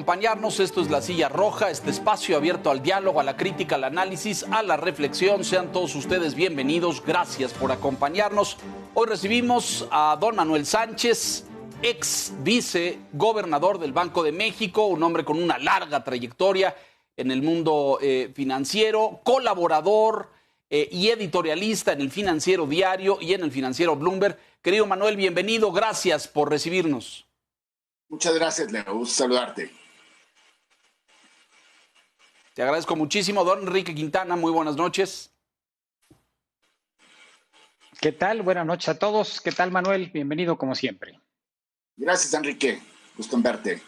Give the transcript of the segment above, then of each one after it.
acompañarnos. Esto es La Silla Roja, este espacio abierto al diálogo, a la crítica, al análisis, a la reflexión. Sean todos ustedes bienvenidos. Gracias por acompañarnos. Hoy recibimos a don Manuel Sánchez, ex vicegobernador del Banco de México, un hombre con una larga trayectoria en el mundo financiero, colaborador y editorialista en el Financiero Diario y en el Financiero Bloomberg. Querido Manuel, bienvenido. Gracias por recibirnos. Muchas gracias, Leo. Gusto saludarte. Te agradezco muchísimo. Don Enrique Quintana, muy buenas noches. ¿Qué tal? Buenas noches a todos. ¿Qué tal, Manuel? Bienvenido como siempre. Gracias, Enrique. Gusto en verte.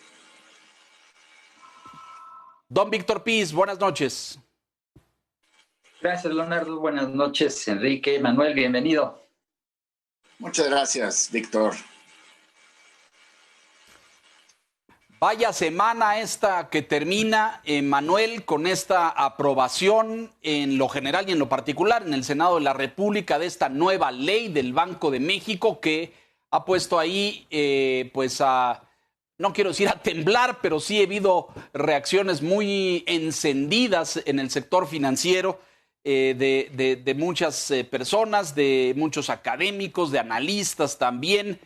Don Víctor Piz, buenas noches. Gracias, Leonardo. Buenas noches, Enrique. Manuel, bienvenido. Muchas gracias, Víctor. Vaya semana esta que termina, Manuel, con esta aprobación en lo general y en lo particular en el Senado de la República de esta nueva ley del Banco de México que ha puesto ahí, no quiero decir a temblar, pero sí ha habido reacciones muy encendidas en el sector financiero de muchas personas, de muchos académicos, de analistas también.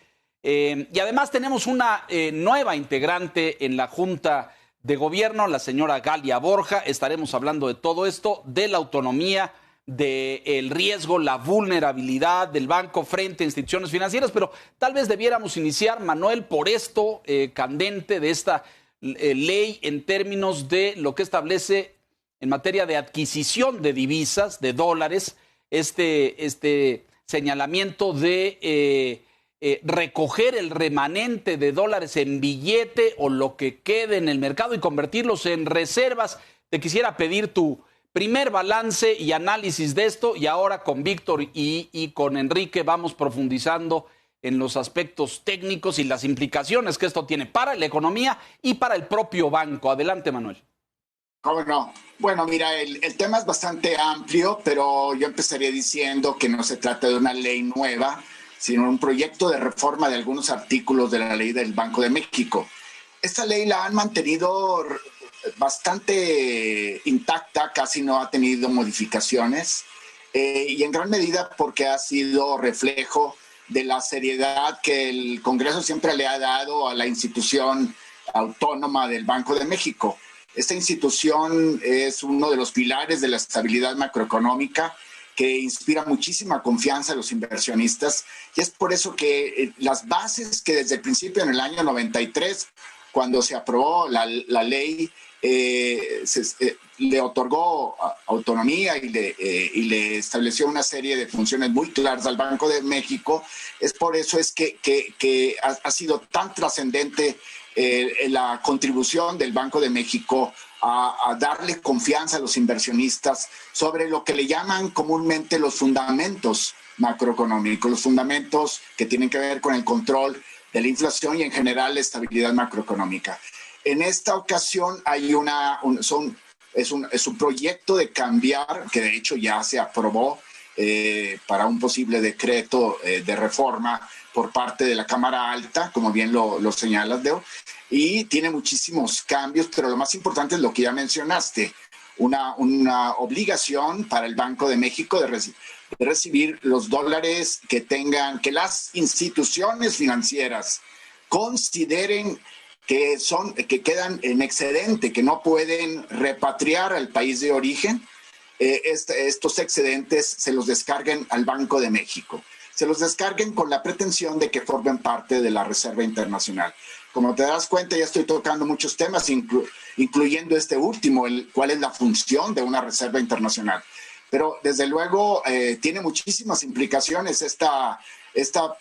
Y además tenemos una nueva integrante en la Junta de Gobierno, la señora Galia Borja. Estaremos hablando de todo esto, de la autonomía, del riesgo, la vulnerabilidad del banco frente a instituciones financieras. Pero tal vez debiéramos iniciar, Manuel, por esto candente de esta ley en términos de lo que establece en materia de adquisición de divisas, de dólares, este señalamiento de recoger el remanente de dólares en billete o lo que quede en el mercado y convertirlos en reservas. Te quisiera pedir tu primer balance y análisis de esto, y ahora con Víctor y con Enrique vamos profundizando en los aspectos técnicos y las implicaciones que esto tiene para la economía y para el propio banco. Adelante, Manuel. ¿Cómo no? Bueno, mira, el tema es bastante amplio, pero yo empezaría diciendo que no se trata de una ley nueva, sino un proyecto de reforma de algunos artículos de la ley del Banco de México. Esta ley la han mantenido bastante intacta, casi no ha tenido modificaciones, y en gran medida porque ha sido reflejo de la seriedad que el Congreso siempre le ha dado a la institución autónoma del Banco de México. Esta institución es uno de los pilares de la estabilidad macroeconómica que inspira muchísima confianza a los inversionistas, y es por eso que las bases que desde el principio, en el año 93, cuando se aprobó la ley, le otorgó autonomía y le estableció una serie de funciones muy claras al Banco de México. Es por eso es que ha sido tan trascendente la contribución del Banco de México a darle confianza a los inversionistas sobre lo que le llaman comúnmente los fundamentos macroeconómicos, los fundamentos que tienen que ver con el control de la inflación y en general la estabilidad macroeconómica. En esta ocasión hay es un proyecto de cambiar, que de hecho ya se aprobó para un posible decreto de reforma por parte de la Cámara Alta, como bien lo señalas, Leo, y tiene muchísimos cambios, pero lo más importante es lo que ya mencionaste, una obligación para el Banco de México de recibir los dólares que las instituciones financieras consideren que quedan en excedente, que no pueden repatriar al país de origen. Estos excedentes se los descarguen al Banco de México. Se los descarguen con la pretensión de que formen parte de la Reserva Internacional. Como te das cuenta, ya estoy tocando muchos temas, incluyendo este último, cuál es la función de una Reserva Internacional. Pero desde luego tiene muchísimas implicaciones esta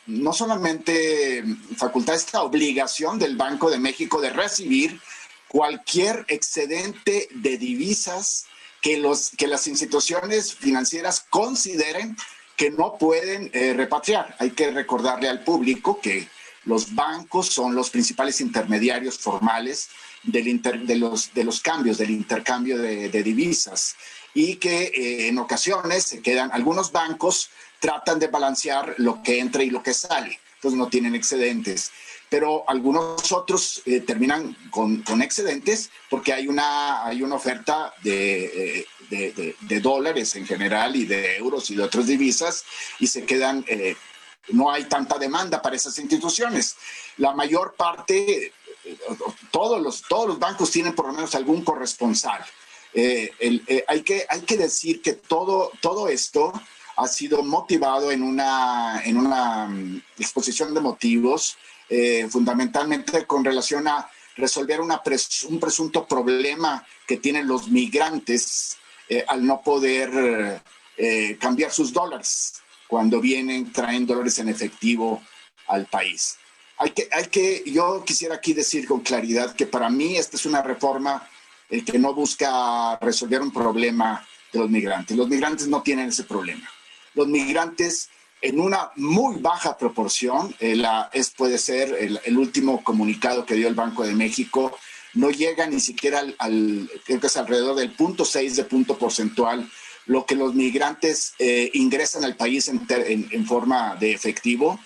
no solamente facultad, esta obligación del Banco de México de recibir cualquier excedente de divisas que las instituciones financieras consideren que no pueden repatriar. Hay que recordarle al público que los bancos son los principales intermediarios formales de los cambios, del intercambio de divisas, y que en ocasiones algunos bancos tratan de balancear lo que entra y lo que sale, entonces no tienen excedentes. pero algunos otros terminan con excedentes porque hay una oferta de dólares en general y de euros y de otras divisas y se quedan, no hay tanta demanda para esas instituciones. La mayor parte, todos los bancos tienen por lo menos algún corresponsal. Hay que decir que todo esto ha sido motivado en una exposición de motivos, fundamentalmente con relación a resolver un presunto problema que tienen los migrantes al no poder cambiar sus dólares cuando traen dólares en efectivo al país. Yo quisiera aquí decir con claridad que para mí esta es una reforma que no busca resolver un problema de los migrantes. Los migrantes no tienen ese problema. Los migrantes, en una muy baja proporción, puede ser el último comunicado que dio el Banco de México, no llega ni siquiera creo que es alrededor del 0.6 de punto porcentual, lo que los migrantes ingresan al país en forma de efectivo.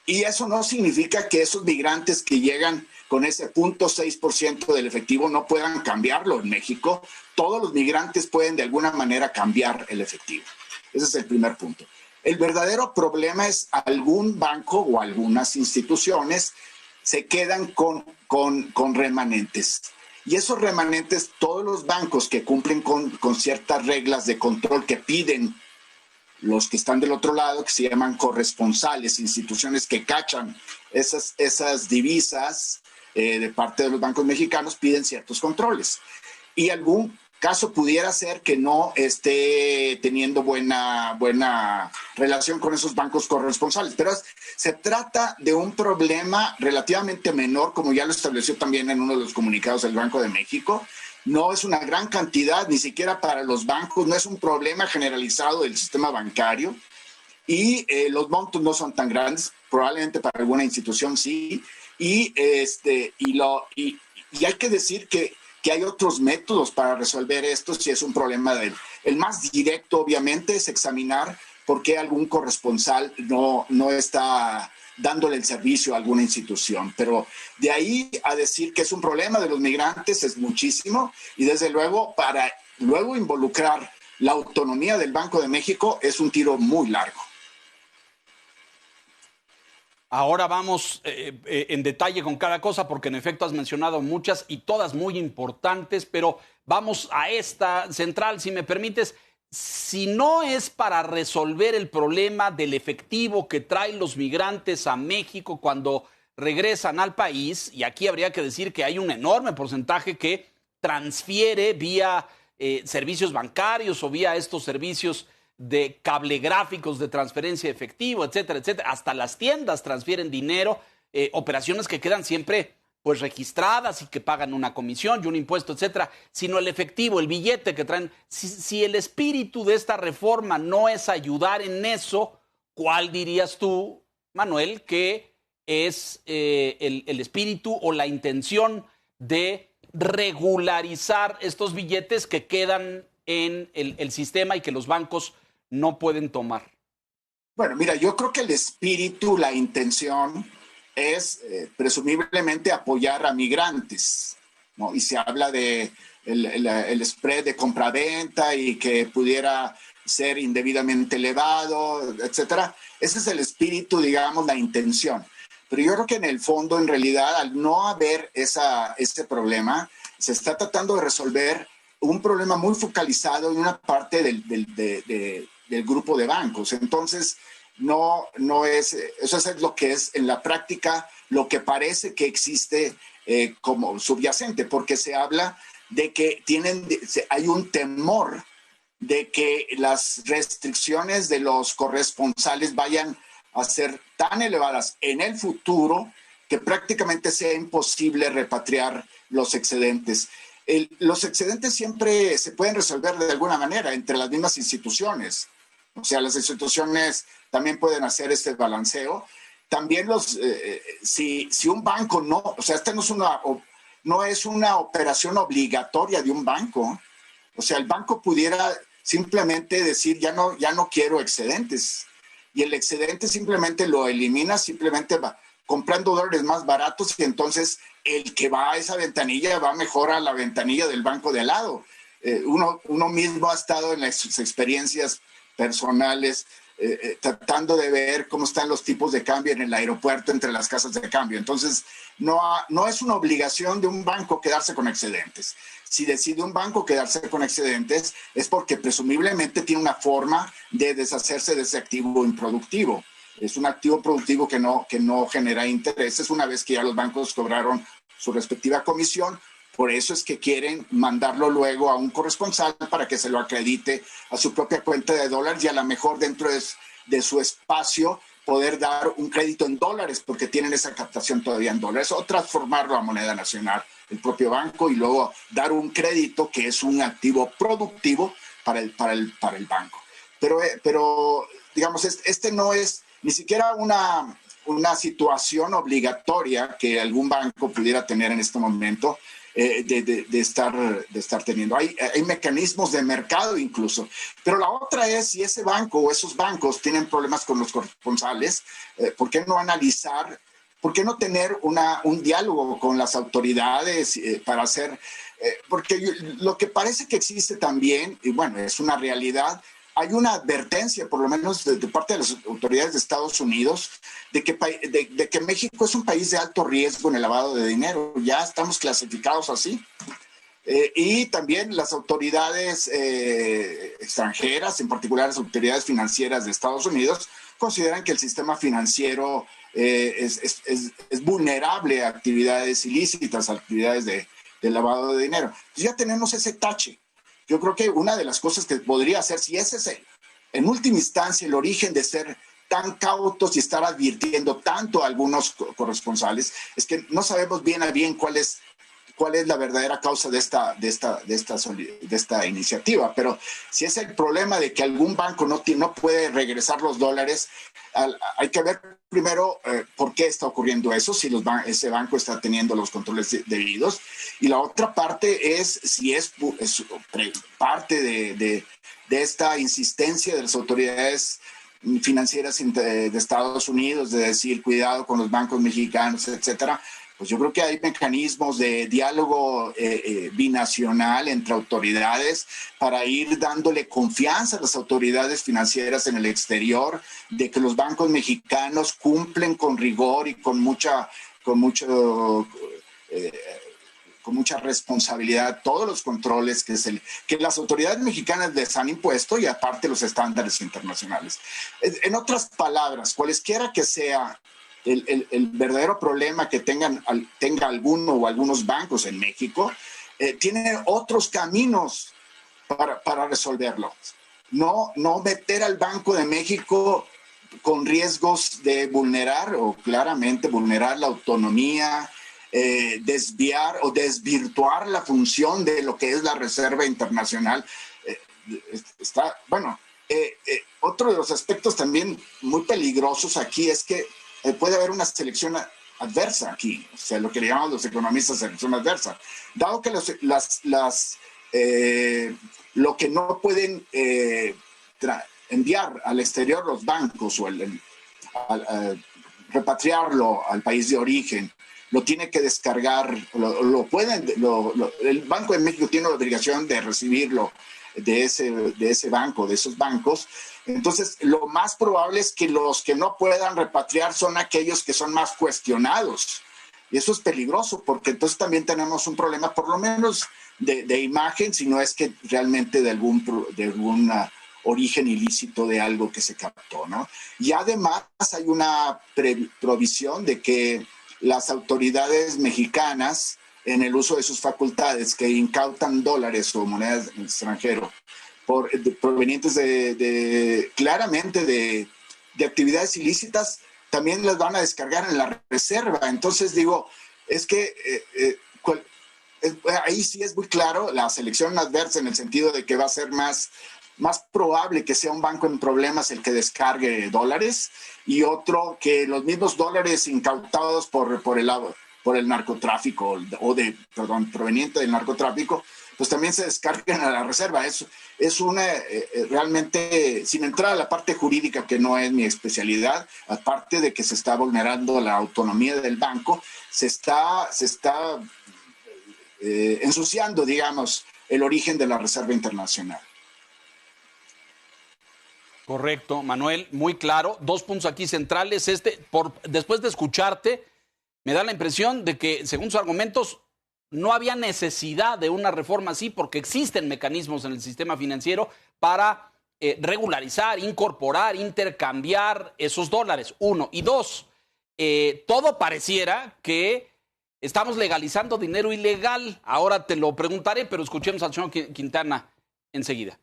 Y eso no significa que esos migrantes que llegan con ese 0.6% del efectivo no puedan cambiarlo en México. Todos los migrantes pueden de alguna manera cambiar el efectivo. Ese es el primer punto. El verdadero problema es algún banco o algunas instituciones se quedan con remanentes. Y esos remanentes, todos los bancos que cumplen con ciertas reglas de control que piden los que están del otro lado, que se llaman corresponsales, instituciones que cachan esas divisas de parte de los bancos mexicanos, piden ciertos controles. Y algún caso pudiera ser que no esté teniendo buena relación con esos bancos corresponsales. Pero se trata de un problema relativamente menor, como ya lo estableció también en uno de los comunicados del Banco de México. No es una gran cantidad, ni siquiera para los bancos, no es un problema generalizado del sistema bancario y los montos no son tan grandes, probablemente para alguna institución sí, y hay que decir que hay otros métodos para resolver esto si es un problema el más directo, obviamente, es examinar por qué algún corresponsal no está dándole el servicio a alguna institución. Pero de ahí a decir que es un problema de los migrantes es muchísimo y desde luego para luego involucrar la autonomía del Banco de México es un tiro muy largo. Ahora vamos en detalle con cada cosa porque en efecto has mencionado muchas y todas muy importantes, pero vamos a esta central, si me permites. Si no es para resolver el problema del efectivo que traen los migrantes a México cuando regresan al país, y aquí habría que decir que hay un enorme porcentaje que transfiere vía servicios bancarios o vía estos servicios de cablegráficos de transferencia de efectivo, etcétera, etcétera. Hasta las tiendas transfieren dinero, operaciones que quedan siempre pues registradas y que pagan una comisión y un impuesto, etcétera, sino el efectivo, el billete que traen. Si el espíritu de esta reforma no es ayudar en eso, ¿cuál dirías tú, Manuel, que es el espíritu o la intención de regularizar estos billetes que quedan en el sistema y que los bancos no pueden tomar? Bueno, mira, yo creo que el espíritu, la intención es presumiblemente apoyar a migrantes, ¿no? Y se habla de el spread de compraventa y que pudiera ser indebidamente elevado, etcétera. Ese es el espíritu, digamos, la intención. Pero yo creo que en el fondo, en realidad, al no haber ese problema, se está tratando de resolver un problema muy focalizado en una parte del grupo de bancos. Entonces, no es, eso es lo que es en la práctica, lo que parece que existe como subyacente, porque se habla de que hay un temor de que las restricciones de los corresponsales vayan a ser tan elevadas en el futuro que prácticamente sea imposible repatriar los excedentes. Los excedentes siempre se pueden resolver de alguna manera entre las mismas instituciones. O sea, las instituciones también pueden hacer este balanceo. También si un banco no, o sea, esta no es una operación obligatoria de un banco. O sea, el banco pudiera simplemente decir, ya no quiero excedentes. Y el excedente simplemente lo elimina, simplemente comprando dólares más baratos y entonces el que va a esa ventanilla va mejor a la ventanilla del banco de al lado. Uno mismo ha estado en sus experiencias personales tratando de ver cómo están los tipos de cambio en el aeropuerto entre las casas de cambio. Entonces, no es una obligación de un banco quedarse con excedentes. Si decide un banco quedarse con excedentes es porque presumiblemente tiene una forma de deshacerse de ese activo improductivo. Es un activo productivo que no genera intereses una vez que ya los bancos cobraron su respectiva comisión. Por eso es que quieren mandarlo luego a un corresponsal para que se lo acredite a su propia cuenta de dólares y a lo mejor dentro de su espacio poder dar un crédito en dólares porque tienen esa captación todavía en dólares o transformarlo a moneda nacional, el propio banco, y luego dar un crédito que es un activo productivo para el banco. Pero digamos, este no es ni siquiera una situación obligatoria que algún banco pudiera tener en este momento de estar teniendo. Hay mecanismos de mercado incluso. Pero la otra es, si ese banco o esos bancos tienen problemas con los corresponsales, ¿por qué no analizar, por qué no tener un diálogo con las autoridades para hacer? Porque lo que parece que existe también, y bueno, es una realidad, hay una advertencia, por lo menos de parte de las autoridades de Estados Unidos, de que México es un país de alto riesgo en el lavado de dinero. Ya estamos clasificados así. Y también las autoridades extranjeras, en particular las autoridades financieras de Estados Unidos, consideran que el sistema financiero es vulnerable a actividades ilícitas, a actividades de lavado de dinero. Entonces ya tenemos ese tache. Yo creo que una de las cosas que podría hacer, si ese es en última instancia el origen de ser tan cautos y estar advirtiendo tanto a algunos corresponsales, es que no sabemos bien a bien cuál es la verdadera causa de esta iniciativa. Pero si es el problema de que algún banco no puede regresar los dólares, hay que ver primero por qué está ocurriendo eso, si ese banco está teniendo los controles debidos. Y la otra parte es si es parte de esta insistencia de las autoridades financieras de Estados Unidos de decir cuidado con los bancos mexicanos, etcétera. Pues yo creo que hay mecanismos de diálogo binacional entre autoridades para ir dándole confianza a las autoridades financieras en el exterior de que los bancos mexicanos cumplen con rigor y con mucha responsabilidad todos los controles que las autoridades mexicanas les han impuesto y aparte los estándares internacionales. En otras palabras, cualesquiera que sea el verdadero problema que tenga alguno o algunos bancos en México, tiene otros caminos para resolverlo. No meter al Banco de México con riesgos de claramente vulnerar la autonomía, desviar o desvirtuar la función de lo que es la Reserva Internacional. Otro de los aspectos también muy peligrosos aquí es que puede haber una selección adversa aquí, o sea, lo que le llamamos los economistas selección adversa. Dado que lo que no pueden enviar al exterior los bancos o repatriarlo al país de origen, lo tiene que descargar, el Banco de México tiene la obligación de recibirlo de ese banco, de esos bancos. Entonces, lo más probable es que los que no puedan repatriar son aquellos que son más cuestionados. Y eso es peligroso, porque entonces también tenemos un problema, por lo menos de imagen, si no es que realmente de algún origen ilícito de algo que se captó, ¿no? Y además hay una provisión de que las autoridades mexicanas, en el uso de sus facultades, que incautan dólares o monedas en el extranjero, provenientes claramente de actividades ilícitas, también las van a descargar en la reserva. Entonces digo, es que ahí sí es muy claro la selección adversa en el sentido de que va a ser más probable que sea un banco en problemas el que descargue dólares y otro que los mismos dólares incautados por por el narcotráfico proveniente del narcotráfico, pues también se descargan a la reserva. Es una, realmente, sin entrar a la parte jurídica, que no es mi especialidad, aparte de que se está vulnerando la autonomía del banco, se está ensuciando, digamos, el origen de la Reserva Internacional. Correcto, Manuel, muy claro. 2 puntos aquí centrales. Después de escucharte, me da la impresión de que, según sus argumentos, no había necesidad de una reforma así porque existen mecanismos en el sistema financiero para regularizar, incorporar, intercambiar esos dólares. 1. Y 2, todo pareciera que estamos legalizando dinero ilegal. Ahora te lo preguntaré, pero escuchemos al señor Quintana enseguida.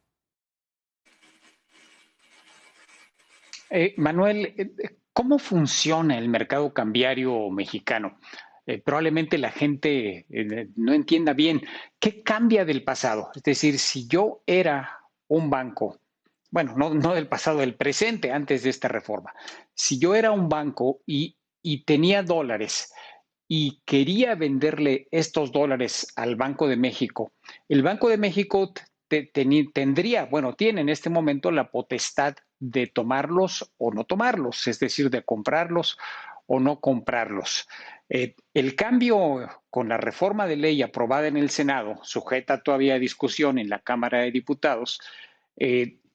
Manuel, ¿cómo funciona el mercado cambiario mexicano? Probablemente la gente no entienda bien qué cambia del pasado. Es decir, si yo era un banco, bueno, no del pasado, del presente, antes de esta reforma, si yo era un banco y tenía dólares y quería venderle estos dólares al Banco de México, el Banco de México tiene en este momento la potestad de tomarlos o no tomarlos, es decir, de comprarlos o no comprarlos. El cambio con la reforma de ley aprobada en el Senado, sujeta todavía a discusión en la Cámara de Diputados,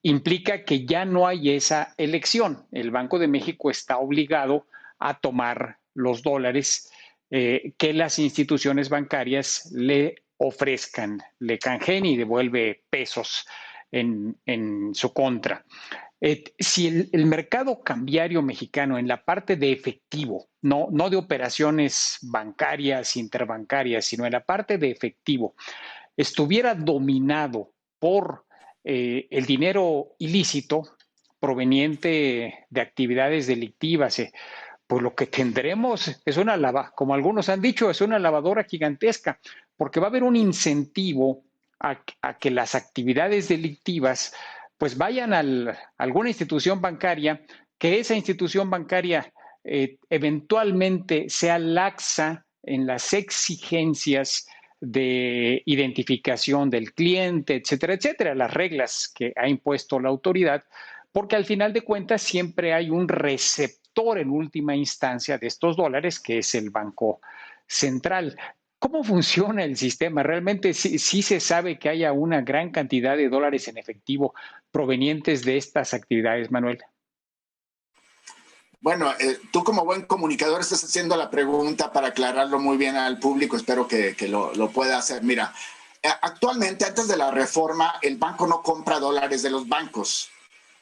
implica que ya no hay esa elección. El Banco de México está obligado a tomar los dólares que las instituciones bancarias le ofrezcan, le canjeen y devuelve pesos en su contra. Si el mercado cambiario mexicano en la parte de efectivo, no de operaciones bancarias, interbancarias, sino en la parte de efectivo, estuviera dominado por el dinero ilícito proveniente de actividades delictivas, pues lo que tendremos es como algunos han dicho, es una lavadora gigantesca, porque va a haber un incentivo a que las actividades delictivas pues vayan a alguna institución bancaria, que esa institución bancaria eventualmente sea laxa en las exigencias de identificación del cliente, etcétera, etcétera, las reglas que ha impuesto la autoridad, porque al final de cuentas siempre hay un receptor en última instancia de estos dólares, que es el Banco Central. ¿Cómo funciona el sistema? ¿Realmente sí se sabe que haya una gran cantidad de dólares en efectivo provenientes de estas actividades, Manuel? Bueno, tú como buen comunicador estás haciendo la pregunta para aclararlo muy bien al público. Espero que lo pueda hacer. Mira, actualmente, antes de la reforma, el banco no compra dólares de los bancos.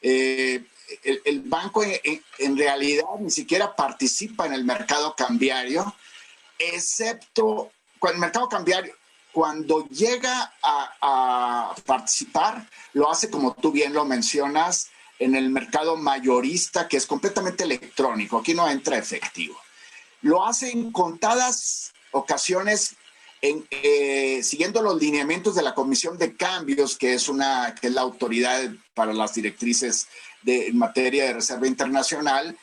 El banco en realidad ni siquiera participa en el mercado cambiario, excepto con el mercado cambiario. Cuando llega a participar, lo hace, como tú bien lo mencionas, en el mercado mayorista, que es completamente electrónico. Aquí no entra efectivo. Lo hace en contadas ocasiones siguiendo los lineamientos de la Comisión de Cambios, que es la autoridad para las directrices en materia de reserva internacional,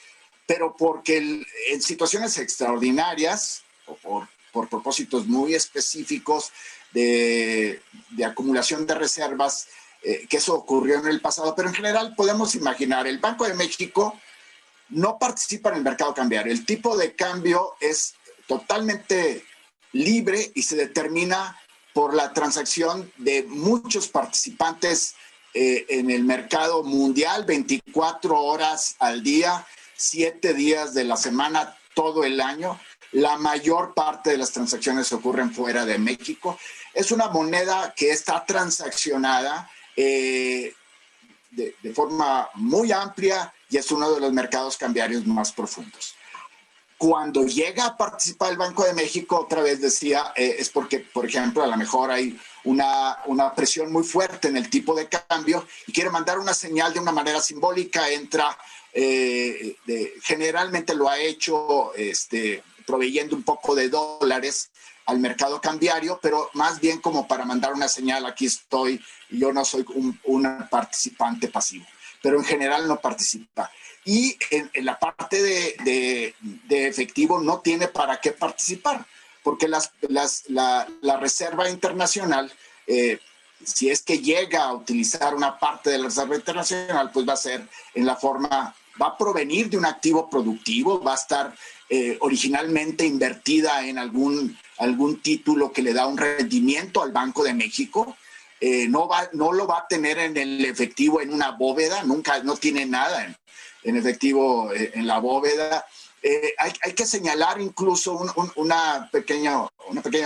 pero porque en situaciones extraordinarias o por propósitos muy específicos de acumulación de reservas, que eso ocurrió en el pasado, pero en general podemos imaginar, el Banco de México no participa en el mercado cambiario. El tipo de cambio es totalmente libre y se determina por la transacción de muchos participantes en el mercado mundial, 24 horas al día, 7 días de la semana, todo el año. La mayor parte de las transacciones ocurren fuera de México. Es una moneda que está transaccionada de forma muy amplia y es uno de los mercados cambiarios más profundos. Cuando llega a participar el Banco de México, otra vez decía, es porque, por ejemplo, a lo mejor hay una presión muy fuerte en el tipo de cambio y quiere mandar una señal de una manera simbólica, entra, generalmente lo ha hecho proveyendo un poco de dólares al mercado cambiario, pero más bien como para mandar una señal, aquí estoy, yo no soy un participante pasivo. pero en general no participa. Y en la parte de efectivo no tiene para qué participar, porque la Reserva Internacional, si es que llega a utilizar una parte de la Reserva Internacional, pues va a ser en la forma, va a provenir de un activo productivo, va a estar originalmente invertida en algún título que le da un rendimiento al Banco de México. No lo va a tener en el efectivo en una bóveda, no tiene nada en efectivo en la bóveda. Hay que señalar incluso una pequeña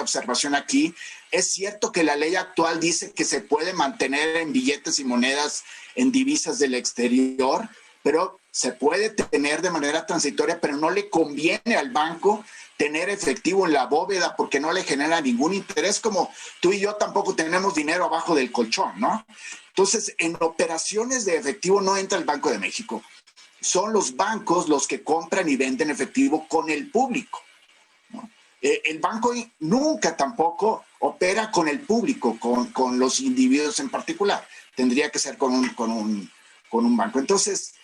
observación aquí. Es cierto que la ley actual dice que se puede mantener en billetes y monedas en divisas del exterior, pero se puede tener de manera transitoria, pero no le conviene al banco tener efectivo en la bóveda porque no le genera ningún interés, como tú y yo tampoco tenemos dinero abajo del colchón, ¿no? Entonces, en operaciones de efectivo no entra el Banco de México. Son los bancos los que compran y venden efectivo con el público, ¿no? El banco nunca tampoco opera con el público, con los individuos en particular. Tendría que ser con un banco. Entonces,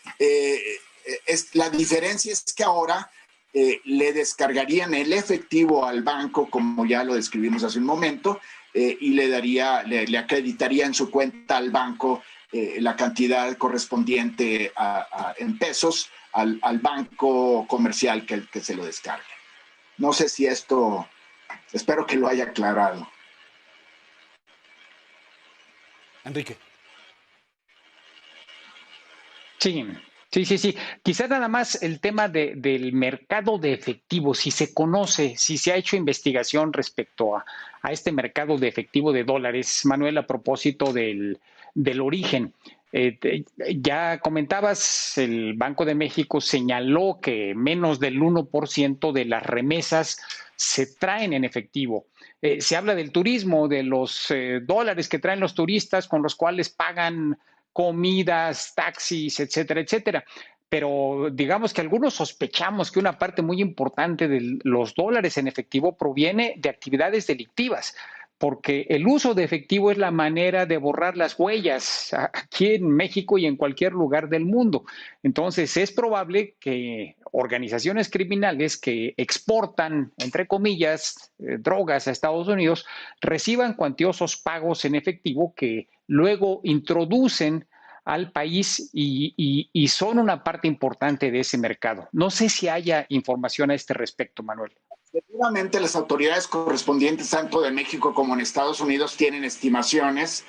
la diferencia es que ahora le descargarían el efectivo al banco, como ya lo describimos hace un momento, y le acreditaría en su cuenta al banco la cantidad correspondiente en pesos al banco comercial que se lo descargue. No sé si esto, espero que lo haya aclarado. Enrique. Sí. Quizás nada más el tema del mercado de efectivo, si se conoce, si se ha hecho investigación respecto a este mercado de efectivo de dólares, Manuel, a propósito del origen. Ya comentabas, el Banco de México señaló que menos del 1% de las remesas se traen en efectivo. Se habla del turismo, de los dólares que traen los turistas con los cuales pagan comidas, taxis, etcétera, etcétera. Pero digamos que algunos sospechamos que una parte muy importante de los dólares en efectivo proviene de actividades delictivas, porque el uso de efectivo es la manera de borrar las huellas aquí en México y en cualquier lugar del mundo. Entonces, es probable que organizaciones criminales que exportan, entre comillas, drogas a Estados Unidos, reciban cuantiosos pagos en efectivo que luego introducen al país y son una parte importante de ese mercado. No sé si haya información a este respecto, Manuel. Seguramente las autoridades correspondientes, tanto de México como en Estados Unidos, tienen estimaciones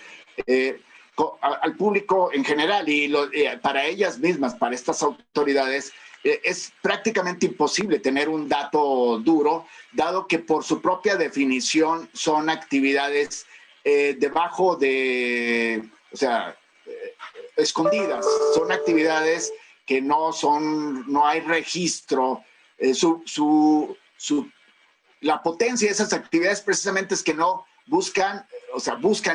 al público en general y para ellas mismas, para estas autoridades, es prácticamente imposible tener un dato duro, dado que por su propia definición son actividades debajo de, o sea, escondidas, son actividades que no hay registro, la potencia de esas actividades precisamente es que no buscan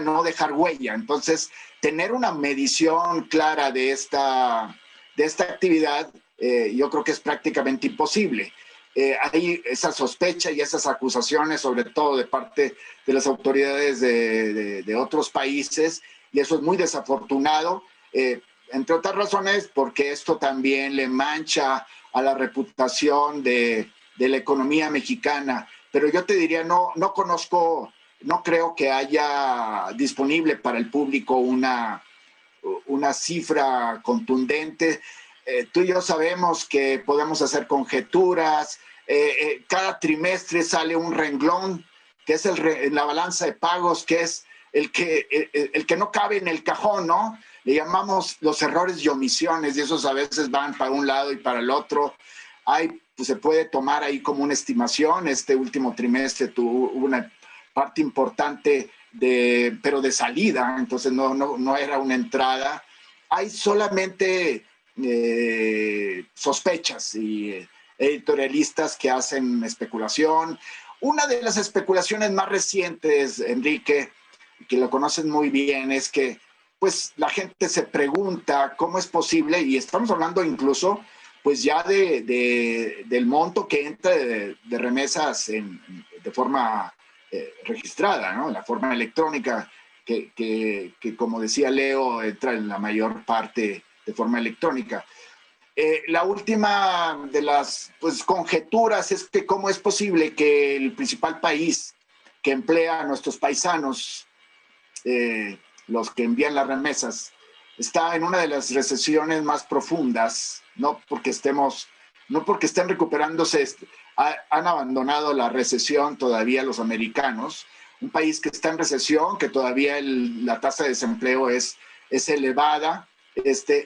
no dejar huella. Entonces, tener una medición clara de esta actividad, yo creo que es prácticamente imposible. Hay esa sospecha y esas acusaciones, sobre todo de parte de las autoridades de otros países, y eso es muy desafortunado, entre otras razones, porque esto también le mancha a la reputación de la economía mexicana. Pero yo te diría, no creo que haya disponible para el público una cifra contundente. Tú y yo sabemos que podemos hacer conjeturas. Cada trimestre sale un renglón, que es en la balanza de pagos, que es el que no cabe en el cajón, ¿no? Le llamamos los errores y omisiones, y esos a veces van para un lado y para el otro. Pues se puede tomar ahí como una estimación. Este último trimestre tuvo una parte importante pero de salida, entonces no era una entrada. Hay solamente sospechas y editorialistas que hacen especulación. Una de las especulaciones más recientes, Enrique, que lo conocen muy bien, es que pues la gente se pregunta cómo es posible, y estamos hablando incluso pues ya del monto que entra de remesas de forma registrada, ¿no? La forma electrónica, que como decía Leo, entra en la mayor parte de forma electrónica. La última de las conjeturas es que cómo es posible que el principal país que emplea a nuestros paisanos, los que envían las remesas, está en una de las recesiones más profundas, no porque estén recuperándose, han abandonado la recesión todavía los americanos, un país que está en recesión, que todavía la tasa de desempleo es elevada,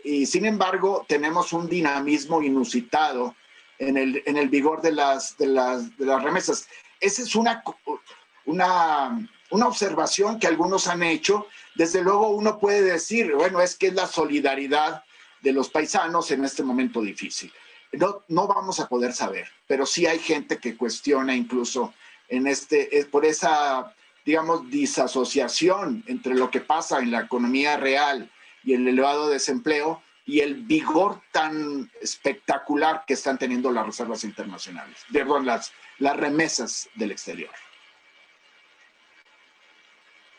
y sin embargo tenemos un dinamismo inusitado en el vigor de las remesas. Esa es una observación que algunos han hecho. Desde luego uno puede decir, bueno, es que es la solidaridad de los paisanos en este momento difícil. No vamos a poder saber, pero sí hay gente que cuestiona incluso por esa, digamos, disasociación entre lo que pasa en la economía real y el elevado desempleo y el vigor tan espectacular que están teniendo las reservas internacionales, perdón, las remesas del exterior.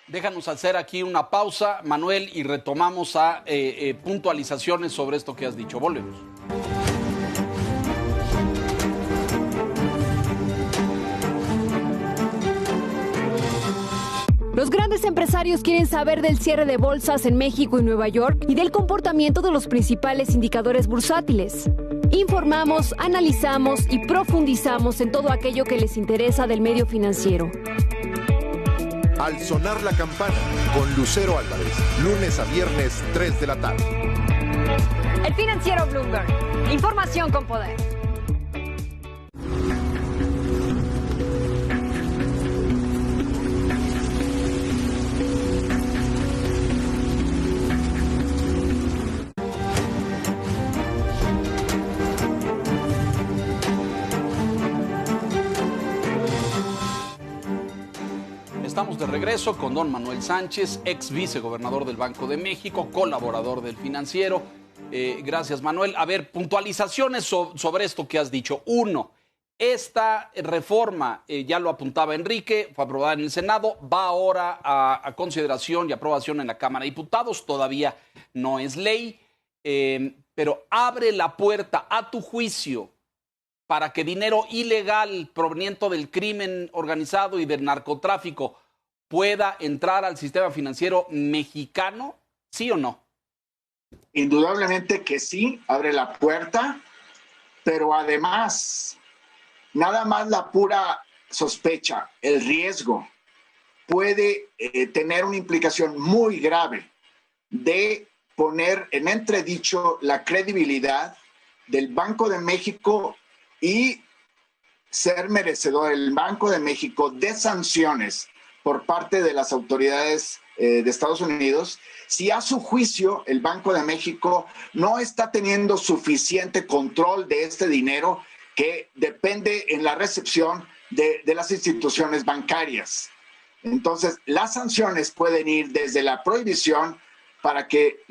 Déjanos hacer aquí una pausa, Manuel, y retomamos a puntualizaciones sobre esto que has dicho. Volvemos. Los grandes empresarios quieren saber del cierre de bolsas en México y Nueva York y del comportamiento de los principales indicadores bursátiles. Informamos, analizamos y profundizamos en todo aquello que les interesa del medio financiero. Al sonar la campana, con Lucero Álvarez, lunes a viernes, 3 de la tarde. El Financiero Bloomberg. Información con poder. Estamos de regreso con don Manuel Sánchez, ex vicegobernador del Banco de México, colaborador del Financiero. Gracias, Manuel. A ver, puntualizaciones sobre esto que has dicho. Uno, esta reforma, ya lo apuntaba Enrique, fue aprobada en el Senado, va ahora a consideración y aprobación en la Cámara de Diputados, todavía no es ley, pero abre la puerta, a tu juicio, para que dinero ilegal proveniente del crimen organizado y del narcotráfico pueda entrar al sistema financiero mexicano, ¿sí o no? Indudablemente que sí, abre la puerta, pero además, nada más la pura sospecha, el riesgo, puede tener una implicación muy grave de poner en entredicho la credibilidad del Banco de México y ser merecedor el Banco de México de sanciones por parte de las autoridades de Estados Unidos, si a su juicio el Banco de México no está teniendo suficiente control de este dinero que depende en la recepción de las instituciones bancarias. Entonces, las sanciones pueden ir desde la prohibición para que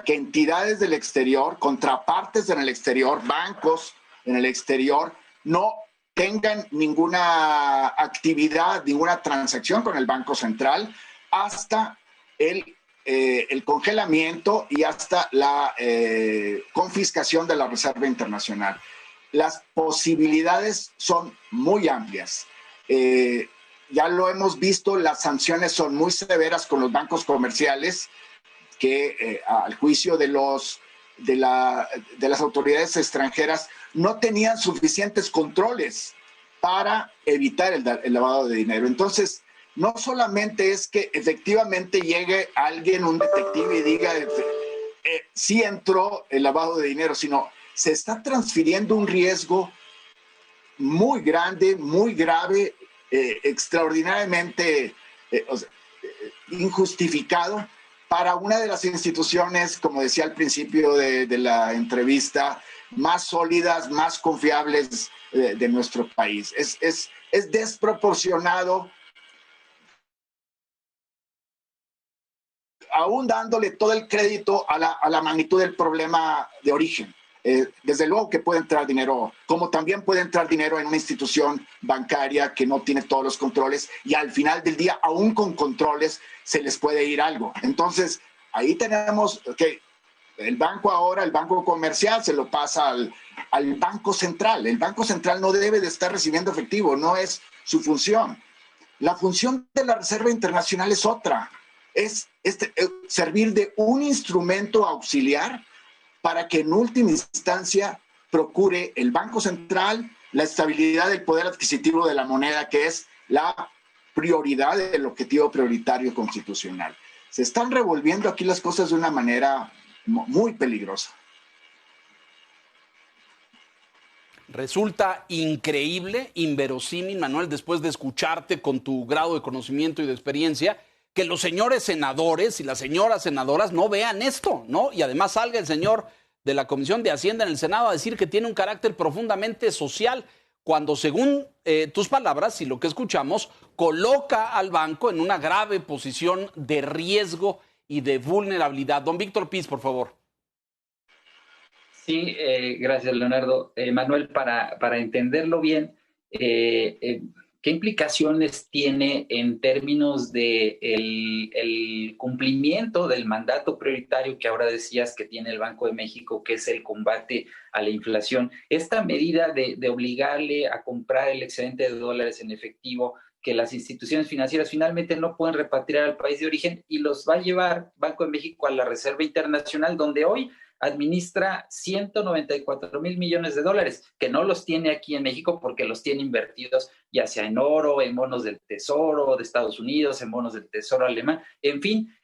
entidades del exterior, contrapartes en el exterior, bancos en el exterior, no tengan ninguna actividad, ninguna transacción con el Banco Central, hasta el congelamiento y hasta la confiscación de la Reserva Internacional. Las posibilidades son muy amplias. Ya lo hemos visto, las sanciones son muy severas con los bancos comerciales que al juicio de las autoridades extranjeras no tenían suficientes controles para evitar el lavado de dinero. Entonces, no solamente es que efectivamente llegue alguien, un detective, y diga sí entró el lavado de dinero, sino se está transfiriendo un riesgo muy grande, muy grave, extraordinariamente injustificado para una de las instituciones, como decía al principio de la entrevista, más sólidas, más confiables de nuestro país. Es desproporcionado, aún dándole todo el crédito a la magnitud del problema de origen. Desde luego que puede entrar dinero, como también puede entrar dinero en una institución bancaria que no tiene todos los controles, y al final del día, aún con controles, se les puede ir algo. Entonces, ahí tenemos que el banco ahora, el banco comercial, se lo pasa al Banco Central. El Banco Central no debe de estar recibiendo efectivo, no es su función. La función de la Reserva Internacional es otra, es servir de un instrumento auxiliar para que en última instancia procure el Banco Central la estabilidad del poder adquisitivo de la moneda, que es la prioridad del objetivo prioritario constitucional. Se están revolviendo aquí las cosas de una manera muy peligrosa. Resulta increíble, inverosímil, Manuel, después de escucharte con tu grado de conocimiento y de experiencia, que los señores senadores y las señoras senadoras no vean esto, ¿no? Y además salga el señor de la Comisión de Hacienda en el Senado a decir que tiene un carácter profundamente social, cuando según tus palabras y lo que escuchamos, coloca al banco en una grave posición de riesgo y de vulnerabilidad. Don Víctor Piz, por favor. Sí, gracias, Leonardo. Manuel, para entenderlo bien, ¿qué implicaciones tiene en términos de el cumplimiento del mandato prioritario que ahora decías que tiene el Banco de México, que es el combate a la inflación? Esta medida de obligarle a comprar el excedente de dólares en efectivo que las instituciones financieras finalmente no pueden repatriar al país de origen y los va a llevar Banco de México a la Reserva Internacional, donde hoy administra 194 mil millones de dólares, que no los tiene aquí en México porque los tiene invertidos ya sea en oro, en bonos del Tesoro de Estados Unidos, en bonos del Tesoro alemán, en fin.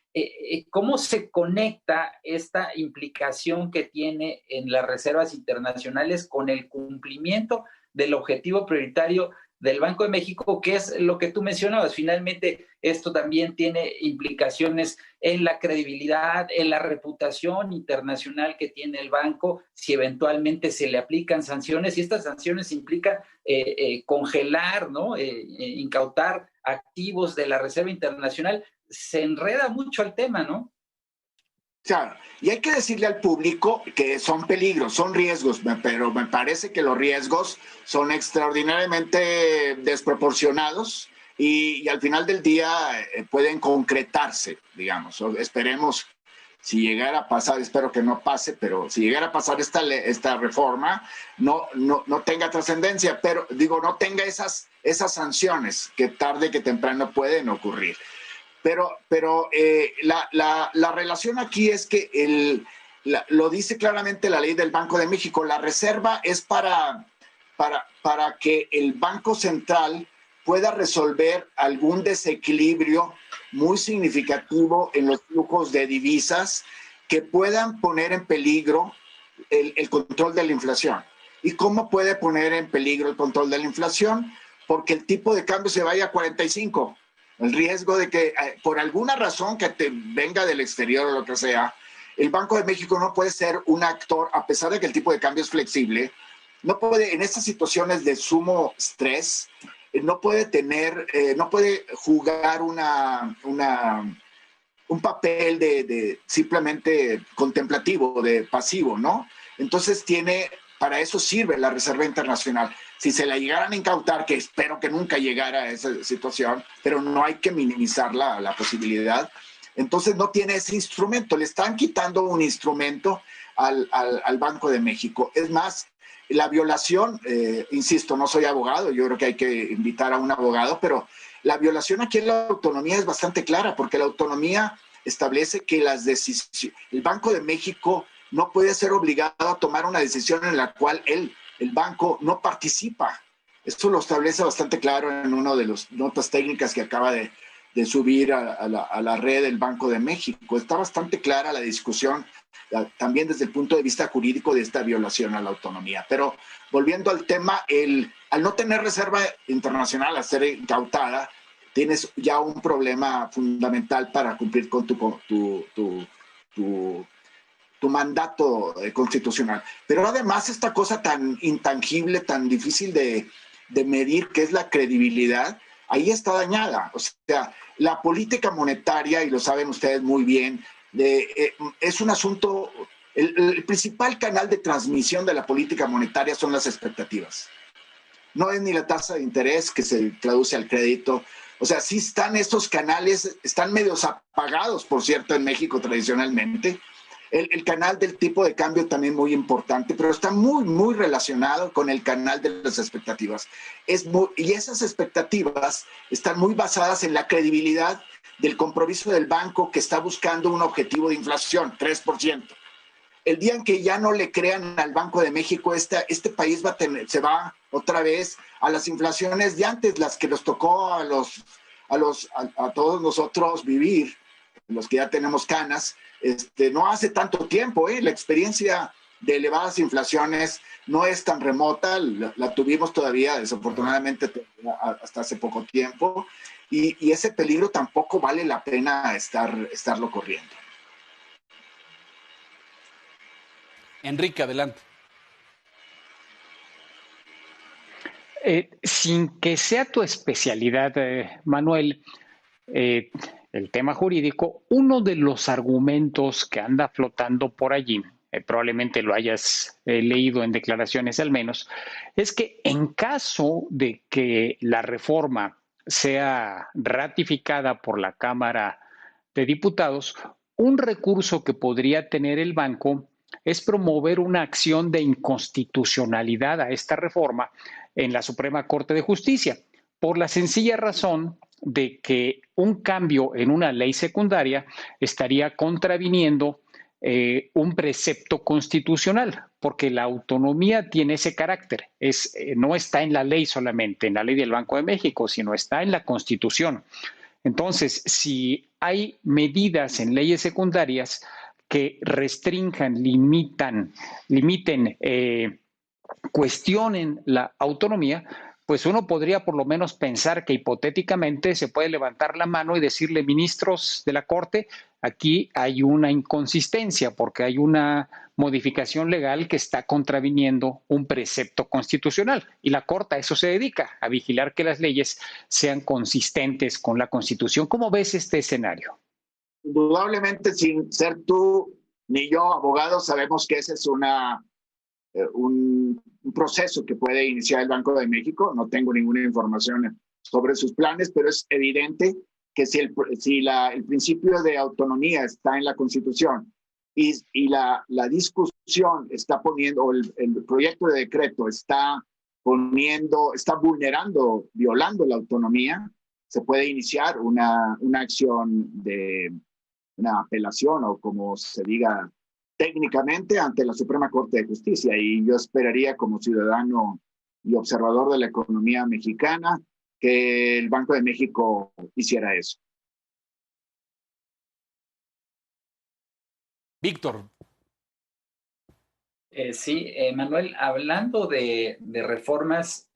¿Cómo se conecta esta implicación que tiene en las reservas internacionales con el cumplimiento del objetivo prioritario del Banco de México, que es lo que tú mencionabas? Finalmente, esto también tiene implicaciones en la credibilidad, en la reputación internacional que tiene el banco, si eventualmente se le aplican sanciones, y estas sanciones implican congelar, ¿no? Incautar activos de la Reserva Internacional. Se enreda mucho el tema, ¿no? Claro, y hay que decirle al público que son peligros, son riesgos, pero me parece que los riesgos son extraordinariamente desproporcionados y al final del día pueden concretarse, digamos. Esperemos, si llegara a pasar, espero que no pase, pero si llegara a pasar esta reforma, no tenga trascendencia, pero digo, no tenga esas sanciones que tarde que temprano pueden ocurrir. Pero la relación aquí es que lo dice claramente la ley del Banco de México. La reserva es para que el Banco Central pueda resolver algún desequilibrio muy significativo en los flujos de divisas que puedan poner en peligro el control de la inflación. ¿Y cómo puede poner en peligro el control de la inflación? Porque el tipo de cambio se vaya a 45. El riesgo de que por alguna razón que te venga del exterior o lo que sea, el Banco de México no puede ser un actor, a pesar de que el tipo de cambio es flexible, no puede, en estas situaciones de sumo estrés, no puede jugar un papel de simplemente contemplativo, de pasivo, ¿no? Entonces para eso sirve la Reserva Internacional. Si se la llegaran a incautar, que espero que nunca llegara a esa situación, pero no hay que minimizar la posibilidad, entonces no tiene ese instrumento. Le están quitando un instrumento al Banco de México. Es más, la violación, insisto, no soy abogado, yo creo que hay que invitar a un abogado, pero la violación aquí en la autonomía es bastante clara, porque la autonomía establece que el Banco de México no puede ser obligado a tomar una decisión en la cual el banco no participa. Esto lo establece bastante claro en una de las notas técnicas que acaba de subir a la red del Banco de México. Está bastante clara la discusión, también desde el punto de vista jurídico, de esta violación a la autonomía. Pero volviendo al tema, al no tener reserva internacional, a ser incautada, tienes ya un problema fundamental para cumplir con tu mandato constitucional. Pero además esta cosa tan intangible, tan difícil de medir, que es la credibilidad, ahí está dañada. O sea, la política monetaria, y lo saben ustedes muy bien, es un asunto, el principal canal de transmisión de la política monetaria son las expectativas. No es ni la tasa de interés que se traduce al crédito. O sea, sí están estos canales, están medios apagados, por cierto, en México tradicionalmente, El canal del tipo de cambio también muy importante, pero está muy relacionado con el canal de las expectativas. Y esas expectativas están muy basadas en la credibilidad del compromiso del banco que está buscando un objetivo de inflación, 3%. El día en que ya no le crean al Banco de México, este país se va otra vez a las inflaciones de antes, las que nos tocó a todos nosotros vivir, los que ya tenemos canas, no hace tanto tiempo. La experiencia de elevadas inflaciones no es tan remota, la tuvimos todavía, desafortunadamente, hasta hace poco tiempo, y ese peligro tampoco vale la pena estarlo corriendo. Enrique, adelante. Sin que sea tu especialidad, Manuel, el tema jurídico, uno de los argumentos que anda flotando por allí, probablemente lo hayas leído en declaraciones al menos, es que en caso de que la reforma sea ratificada por la Cámara de Diputados, un recurso que podría tener el banco es promover una acción de inconstitucionalidad a esta reforma en la Suprema Corte de Justicia, por la sencilla razón de que un cambio en una ley secundaria estaría contraviniendo un precepto constitucional, porque la autonomía tiene ese carácter, no está en la ley solamente, en la ley del Banco de México, sino está en la Constitución. Entonces, si hay medidas en leyes secundarias que restrinjan, limiten, cuestionen la autonomía, pues uno podría por lo menos pensar que hipotéticamente se puede levantar la mano y decirle, ministros de la Corte, aquí hay una inconsistencia porque hay una modificación legal que está contraviniendo un precepto constitucional. Y la Corte a eso se dedica, a vigilar que las leyes sean consistentes con la Constitución. ¿Cómo ves este escenario? Indudablemente, sin ser tú ni yo abogados, sabemos que ese es un proceso que puede iniciar el Banco de México. No tengo ninguna información sobre sus planes, pero es evidente que si el principio de autonomía está en la Constitución y la discusión está poniendo, o el proyecto de decreto está vulnerando, violando la autonomía, se puede iniciar una acción de una apelación, o como se diga técnicamente, ante la Suprema Corte de Justicia. Y yo esperaría, como ciudadano y observador de la economía mexicana, que el Banco de México hiciera eso. Víctor. Sí, Manuel, hablando de reformas,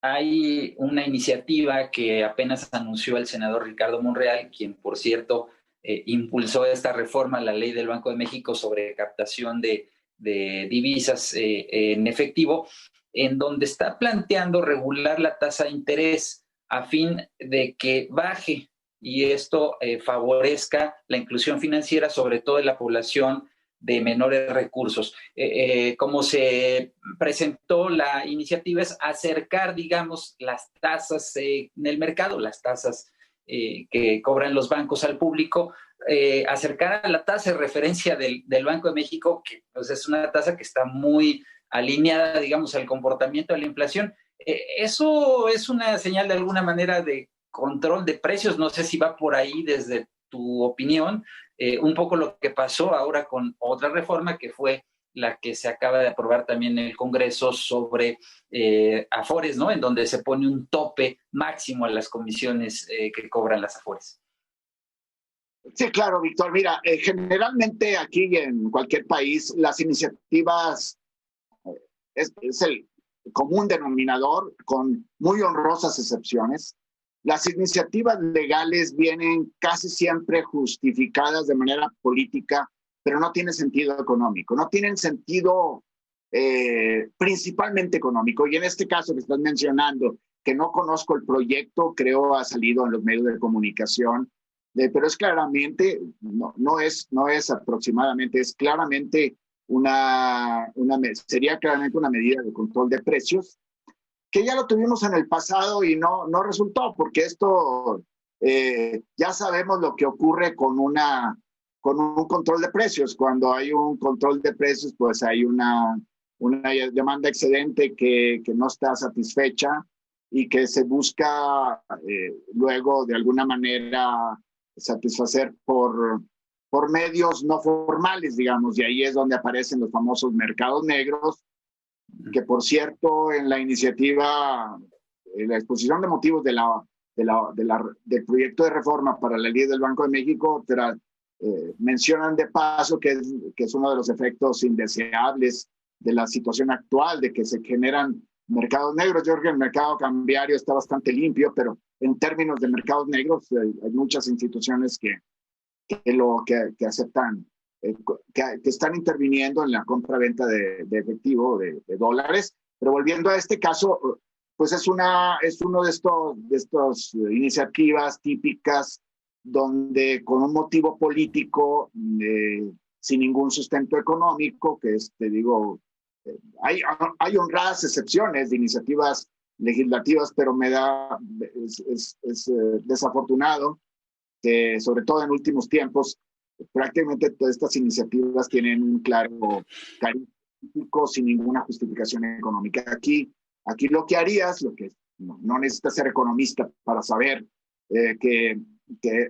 hay una iniciativa que apenas anunció el senador Ricardo Monreal, quien, por cierto, impulsó esta reforma a la ley del Banco de México sobre captación de divisas en efectivo, en donde está planteando regular la tasa de interés a fin de que baje y esto favorezca la inclusión financiera, sobre todo en la población de menores recursos. Como se presentó la iniciativa, es acercar, digamos, las tasas en el mercado, las tasas que cobran los bancos al público, acercar a la tasa de referencia del Banco de México, que pues, es una tasa que está muy alineada, digamos, al comportamiento de la inflación. Eso es una señal de alguna manera de control de precios. No sé si va por ahí desde tu opinión, un poco lo que pasó ahora con otra reforma que fue la que se acaba de aprobar también en el Congreso sobre Afores, ¿no? En donde se pone un tope máximo a las comisiones que cobran las Afores. Sí, claro, Víctor. Mira, generalmente aquí y en cualquier país las iniciativas es el común denominador, con muy honrosas excepciones. Las iniciativas legales vienen casi siempre justificadas de manera política, pero no tienen sentido económico, no tienen sentido principalmente económico. Y en este caso que estás mencionando, que no conozco el proyecto, creo ha salido en los medios de comunicación, pero es claramente, no es aproximadamente, es claramente sería claramente una medida de control de precios, que ya lo tuvimos en el pasado y no resultó, porque esto ya sabemos lo que ocurre con una con un control de precios. Cuando hay un control de precios, pues hay una demanda excedente que no está satisfecha y que se busca luego de alguna manera satisfacer por medios no formales, digamos, y ahí es donde aparecen los famosos mercados negros, que por cierto en la iniciativa, en la exposición de motivos del proyecto de reforma para la ley del Banco de México, mencionan de paso que es uno de los efectos indeseables de la situación actual, de que se generan mercados negros. Yo creo que el mercado cambiario está bastante limpio, pero en términos de mercados negros hay muchas instituciones que aceptan, que están interviniendo en la compra-venta de efectivo, de dólares. Pero volviendo a este caso, pues es uno de estos iniciativas típicas donde con un motivo político, sin ningún sustento económico, que hay honradas excepciones de iniciativas legislativas, pero es desafortunado que, sobre todo en últimos tiempos, prácticamente todas estas iniciativas tienen un claro cariz político sin ninguna justificación económica. Aquí lo que harías, no necesitas ser economista para saber que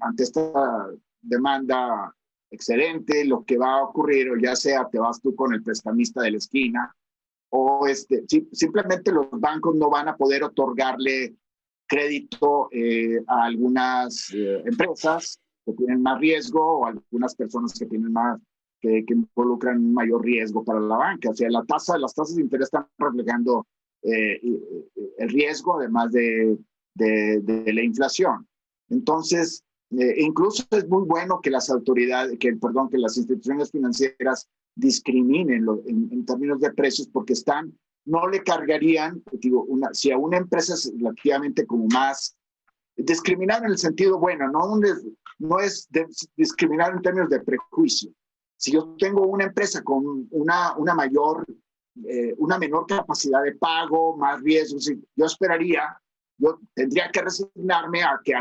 ante esta demanda excedente, lo que va a ocurrir, o ya sea te vas tú con el prestamista de la esquina, o simplemente los bancos no van a poder otorgarle crédito a algunas empresas que tienen más riesgo, o a algunas personas que tienen que involucran un mayor riesgo para la banca. O sea, las tasas de interés están reflejando el riesgo, además de la inflación. Entonces, incluso es muy bueno que las instituciones financieras discriminen en términos de precios, porque no le cargarían, si a una empresa es relativamente como más discriminar en el sentido bueno, no es discriminar en términos de prejuicio. Si yo tengo una empresa con una menor capacidad de pago, más riesgos, yo tendría que resignarme a que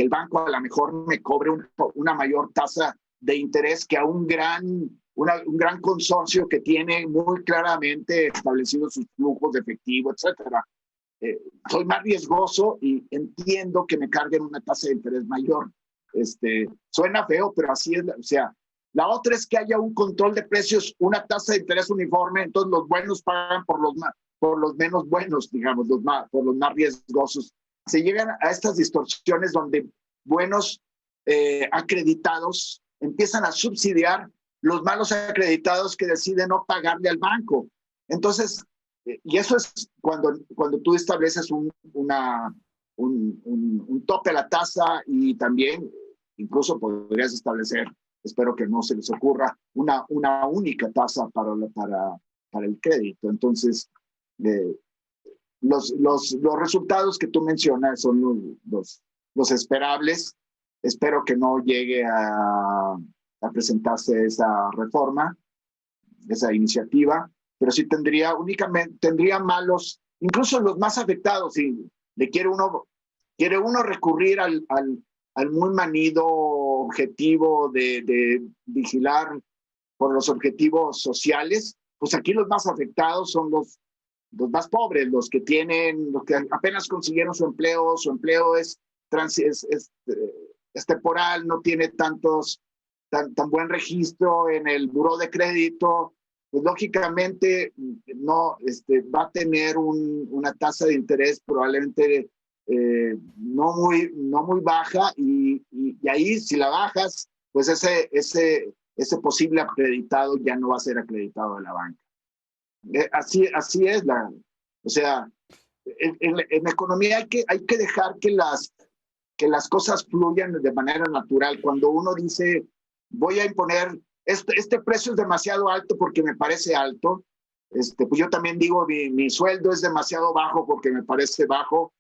el banco a lo mejor me cobre una mayor tasa de interés que a un gran consorcio que tiene muy claramente establecidos sus flujos de efectivo, etcétera. Soy más riesgoso y entiendo que me carguen una tasa de interés mayor. Suena feo, pero así es. O sea, la otra es que haya un control de precios, una tasa de interés uniforme, entonces los buenos pagan por los menos buenos, digamos, por los más riesgosos. Se llegan a estas distorsiones donde buenos acreditados empiezan a subsidiar los malos acreditados que deciden no pagarle al banco. Entonces, y eso es cuando tú estableces un tope a la tasa, y también incluso podrías establecer, espero que no se les ocurra, una única tasa para el crédito. Entonces, los resultados que tú mencionas son los esperables. Espero que no llegue a presentarse esa reforma, esa iniciativa, pero sí tendría malos, incluso los más afectados. Si quiere uno recurrir al muy manido objetivo de vigilar por los objetivos sociales, pues aquí los más afectados son los más pobres, los que apenas consiguieron su empleo es temporal, no tiene tan buen registro en el buró de crédito, pues lógicamente no va a tener una tasa de interés probablemente no muy baja, y ahí si la bajas, pues ese posible acreditado ya no va a ser acreditado de la banca. Así es o sea, en la economía hay que dejar que las cosas fluyan de manera natural. Cuando uno dice, voy a imponer, este precio es demasiado alto porque me parece alto, pues yo también digo, mi sueldo es demasiado bajo porque me parece bajo.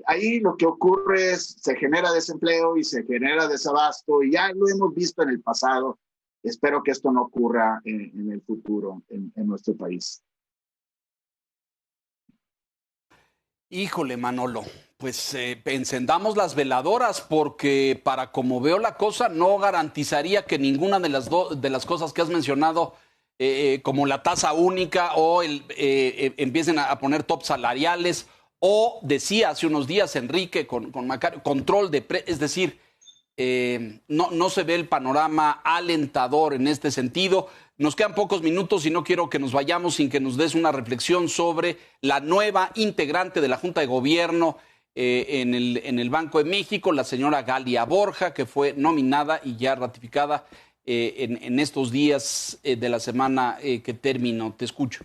Ahí lo que ocurre es, se genera desempleo y se genera desabasto, y ya lo hemos visto en el pasado. Espero que esto no ocurra en el futuro en nuestro país. Híjole, Manolo, pues encendamos las veladoras porque para como veo la cosa no garantizaría que ninguna de las cosas que has mencionado, como la tasa única o empiecen a poner top salariales o decía hace unos días Enrique con Macario, control de es decir, no se ve el panorama alentador en este sentido. Nos quedan pocos minutos y no quiero que nos vayamos sin que nos des una reflexión sobre la nueva integrante de la Junta de Gobierno en el Banco de México, la señora Galia Borja, que fue nominada y ya ratificada en estos días de la semana que terminó. Te escucho.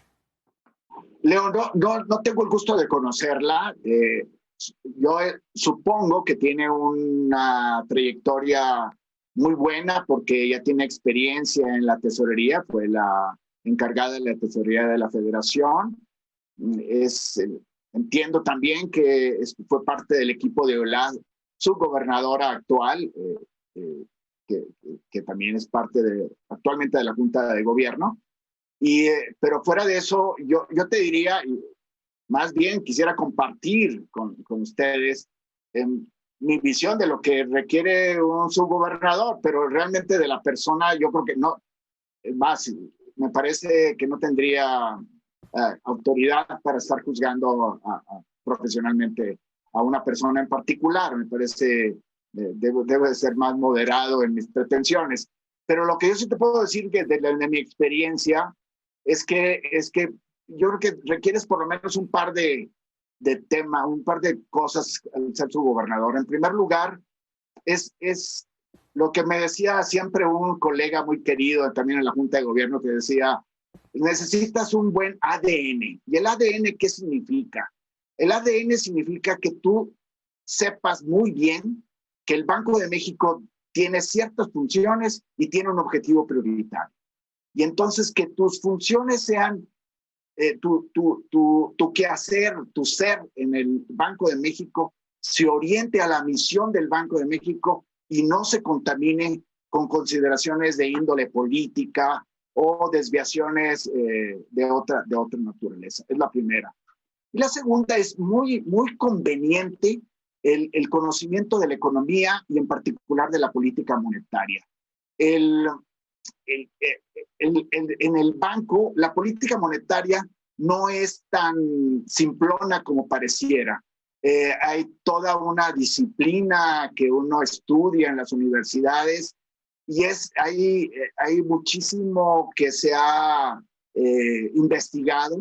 Leo, no tengo el gusto de conocerla. Yo supongo que tiene una trayectoria muy buena porque ella tiene experiencia en la tesorería, fue la encargada de la tesorería de la Federación. Entiendo también que fue parte del equipo de Olaz, su gobernadora actual, que también es parte actualmente de la Junta de Gobierno. Pero fuera de eso, yo te diría, más bien quisiera compartir con ustedes mi visión de lo que requiere un subgobernador, pero realmente de la persona yo creo que no, más, me parece que no tendría autoridad para estar juzgando profesionalmente a una persona en particular. Me parece debe ser más moderado en mis pretensiones. Pero lo que yo sí te puedo decir que de mi experiencia es que yo creo que requieres por lo menos un par de temas, un par de cosas al ser su gobernador. En primer lugar, es lo que me decía siempre un colega muy querido también en la Junta de Gobierno, que decía, necesitas un buen ADN. ¿Y el ADN qué significa? El ADN significa que tú sepas muy bien que el Banco de México tiene ciertas funciones y tiene un objetivo prioritario. Y entonces que tus funciones sean tu quehacer, tu ser en el Banco de México se oriente a la misión del Banco de México y no se contamine con consideraciones de índole política o desviaciones de otra naturaleza. Es la primera. Y la segunda es muy conveniente el conocimiento de la economía y en particular de la política monetaria. En el banco, la política monetaria no es tan simplona como pareciera. Hay toda una disciplina que uno estudia en las universidades y hay muchísimo que se ha investigado.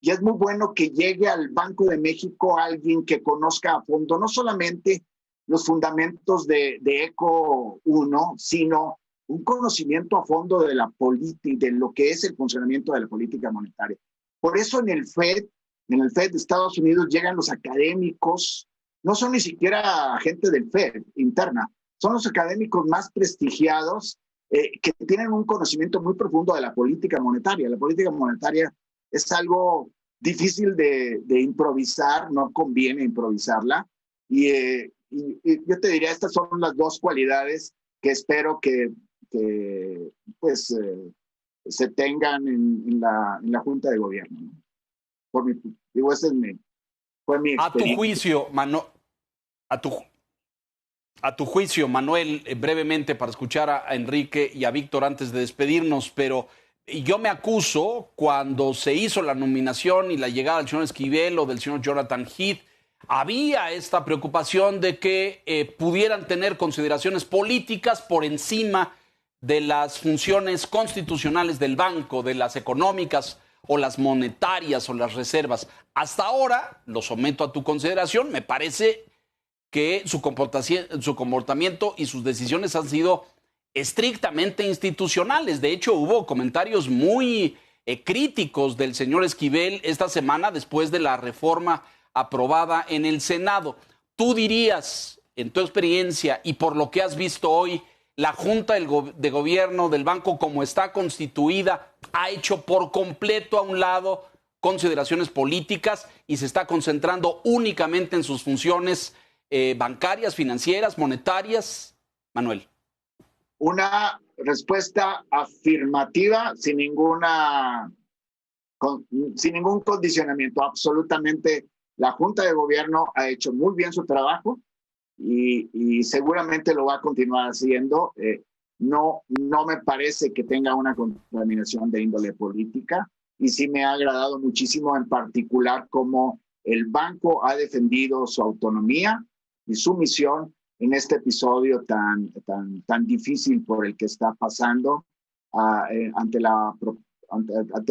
Y es muy bueno que llegue al Banco de México alguien que conozca a fondo no solamente los fundamentos de ECO 1, sino un conocimiento a fondo de la política, de lo que es el funcionamiento de la política monetaria. Por eso en el FED de Estados Unidos llegan los académicos, no son ni siquiera gente del FED interna, son los académicos más prestigiados que tienen un conocimiento muy profundo de la política monetaria. La política monetaria es algo difícil de improvisar, no conviene improvisarla. Y yo te diría, estas son las dos cualidades que espero que se tengan en la Junta de Gobierno, ¿no? Ese fue mi experiencia. A tu juicio, Manuel, brevemente para escuchar a Enrique y a Víctor antes de despedirnos, pero yo me acuso cuando se hizo la nominación y la llegada del señor Esquivel o del señor Jonathan Heath, había esta preocupación de que pudieran tener consideraciones políticas por encima de las funciones constitucionales del banco, de las económicas o las monetarias o las reservas. Hasta ahora, lo someto a tu consideración, me parece que su comportamiento y sus decisiones han sido estrictamente institucionales. De hecho, hubo comentarios muy críticos del señor Esquivel esta semana después de la reforma aprobada en el Senado. ¿Tú dirías, en tu experiencia y por lo que has visto hoy, la Junta de Gobierno del banco como está constituida ha hecho por completo a un lado consideraciones políticas y se está concentrando únicamente en sus funciones bancarias, financieras, monetarias? Manuel. Una respuesta afirmativa sin ningún condicionamiento, absolutamente La Junta de Gobierno ha hecho muy bien su trabajo y seguramente lo va a continuar haciendo. No me parece que tenga una contaminación de índole política y sí me ha agradado muchísimo en particular cómo el banco ha defendido su autonomía y su misión en este episodio tan difícil por el que está pasando ante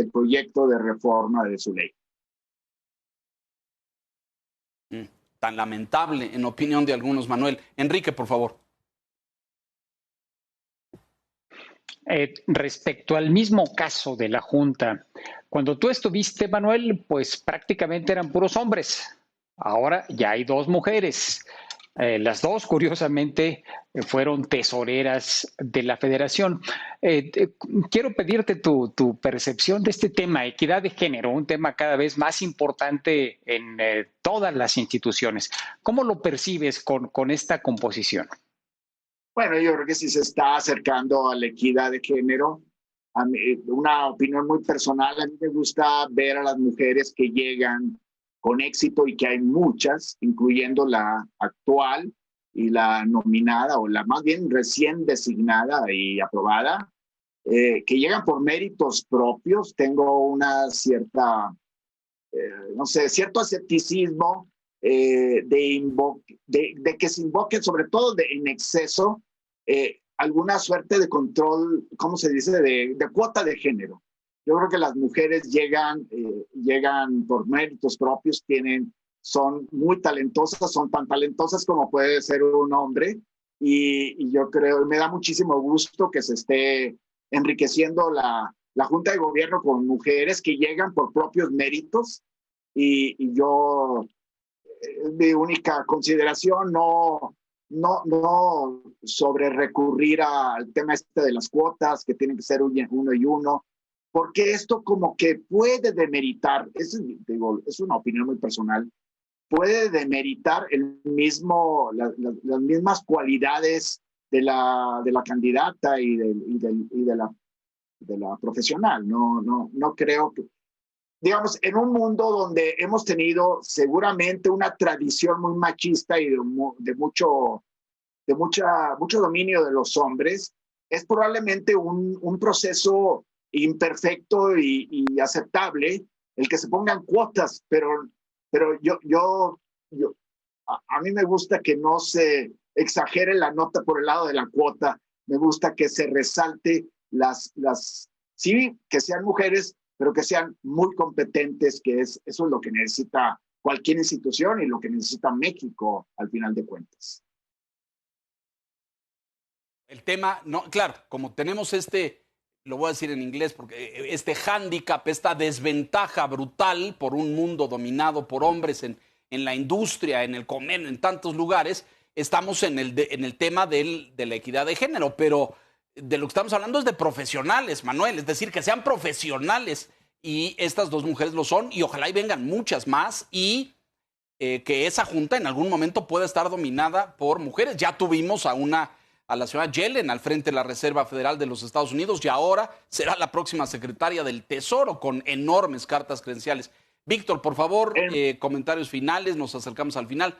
el proyecto de reforma de su ley. Tan lamentable, en opinión de algunos, Manuel. Enrique, por favor. Respecto al mismo caso de la Junta, cuando tú estuviste, Manuel, pues prácticamente eran puros hombres. Ahora ya hay 2 mujeres. Las 2, curiosamente, fueron tesoreras de la Federación. Quiero pedirte tu percepción de este tema, equidad de género, un tema cada vez más importante en todas las instituciones. ¿Cómo lo percibes con esta composición? Bueno, yo creo que sí se está acercando a la equidad de género. A mí, una opinión muy personal, a mí me gusta ver a las mujeres que llegan con éxito y que hay muchas, incluyendo la actual y la nominada o la más bien recién designada y aprobada, que llegan por méritos propios. Tengo una cierta, cierto escepticismo de que se invoquen, sobre todo en exceso, alguna suerte de control, ¿cómo se dice?, de cuota de género. Yo creo que las mujeres llegan por méritos propios, son muy talentosas, son tan talentosas como puede ser un hombre, y yo creo, me da muchísimo gusto que se esté enriqueciendo la Junta de Gobierno con mujeres que llegan por propios méritos, y yo, mi única consideración, no sobre recurrir al tema de las cuotas, que tienen que ser uno y uno, porque esto como que puede demeritar, es una opinión muy personal, puede demeritar las mismas cualidades de la candidata y de la profesional. No creo que, digamos, en un mundo donde hemos tenido seguramente una tradición muy machista y de mucho dominio de los hombres, es probablemente un proceso imperfecto y aceptable el que se pongan cuotas, pero a mí me gusta que no se exagere la nota por el lado de la cuota. Me gusta que se resalte sí, que sean mujeres, pero que sean muy competentes, eso es lo que necesita cualquier institución y lo que necesita México al final de cuentas. El tema, no, claro, como tenemos lo voy a decir en inglés, porque este hándicap, esta desventaja brutal por un mundo dominado por hombres en la industria, en el comercio, en tantos lugares, estamos en el tema de la equidad de género, pero de lo que estamos hablando es de profesionales, Manuel, es decir, que sean profesionales, y estas 2 mujeres lo son, y ojalá y vengan muchas más, y que esa junta en algún momento pueda estar dominada por mujeres. Ya tuvimos a la señora Yellen al frente de la Reserva Federal de los Estados Unidos, y ahora será la próxima secretaria del Tesoro con enormes cartas credenciales. Víctor, por favor, comentarios finales, nos acercamos al final.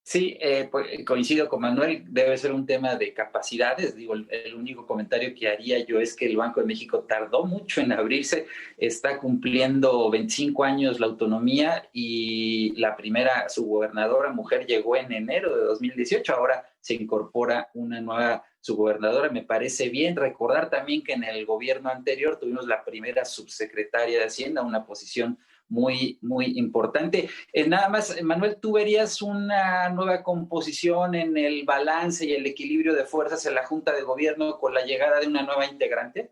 Sí, pues, coincido con Manuel, debe ser un tema de capacidades. Digo, el único comentario que haría yo es que el Banco de México tardó mucho en abrirse, está cumpliendo 25 años la autonomía y la primera subgobernadora mujer llegó en enero de 2018, ahora se incorpora una nueva subgobernadora. Me parece bien recordar también que en el gobierno anterior tuvimos la primera subsecretaria de Hacienda, una posición muy, muy importante. Nada más, Manuel, ¿tú verías una nueva composición en el balance y el equilibrio de fuerzas en la Junta de Gobierno con la llegada de una nueva integrante?